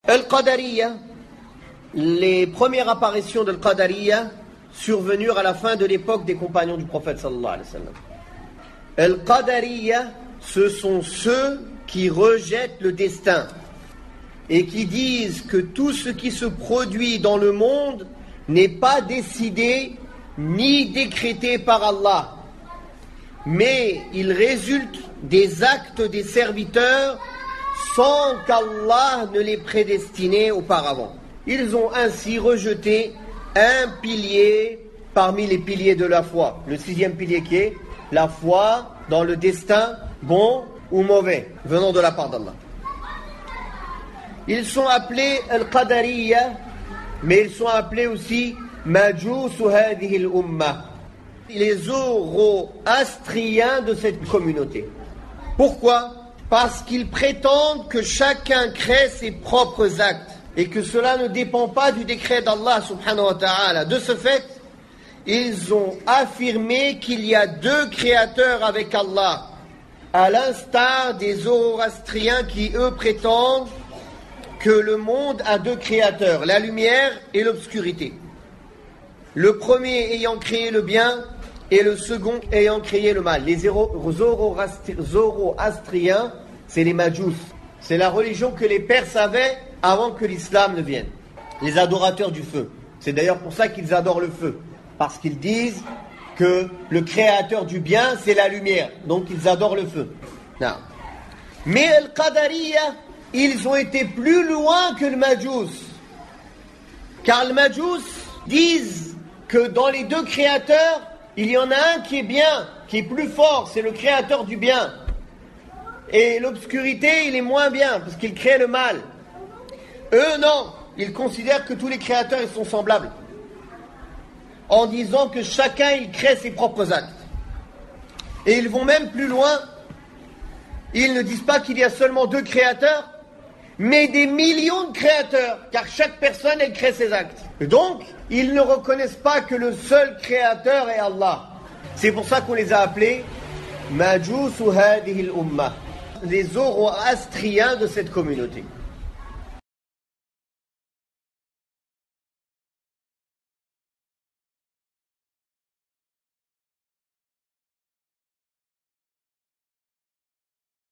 Al-Qadariya, les premières apparitions de Al-Qadariya survenurent à la fin de l'époque des compagnons du prophète sallallahu alayhi wa sallam. Al-Qadariya, ce sont ceux qui rejettent le destin et qui disent que tout ce qui se produit dans le monde n'est pas décidé ni décrété par Allah, mais il résulte des actes des serviteurs sans qu'Allah ne les prédestinait auparavant. Ils ont ainsi rejeté un pilier parmi les piliers de la foi, le 6e pilier qui est la foi dans le destin bon ou mauvais venant de la part d'Allah. Ils sont appelés Al-Qadariya, mais ils sont appelés aussi Majousu hadhihi al-Ummah, les zoroastriens de cette communauté. Pourquoi ? Parce qu'ils prétendent que chacun crée ses propres actes et que cela ne dépend pas du décret d'Allah subhanahu wa ta'ala. De ce fait, ils ont affirmé qu'il y a deux créateurs avec Allah, à l'instar des zoroastriens qui, eux, prétendent que le monde a deux créateurs, la lumière et l'obscurité. Le premier ayant créé le bien et le second ayant créé le mal. Les zoroastriens, c'est les Majous. C'est la religion que les Perses avaient avant que l'islam ne vienne. Les adorateurs du feu. C'est d'ailleurs pour ça qu'ils adorent le feu. Parce qu'ils disent que le créateur du bien, c'est la lumière. Donc ils adorent le feu. Non. Mais Al-Qadariya, ils ont été plus loin que le Majous. Car le Majous disent que dans les deux créateurs, il y en a un qui est bien, qui est plus fort, c'est le créateur du bien. Et l'obscurité, il est moins bien, parce qu'il crée le mal. Eux, non, ils considèrent que tous les créateurs, ils sont semblables. En disant que chacun, il crée ses propres actes. Et ils vont même plus loin. Ils ne disent pas qu'il y a seulement deux créateurs, mais des millions de créateurs, car chaque personne, elle crée ses actes. Et donc, ils ne reconnaissent pas que le seul créateur est Allah. C'est pour ça qu'on les a appelés Majousu hadhihi al-Ummah, les zoroastriens de cette communauté.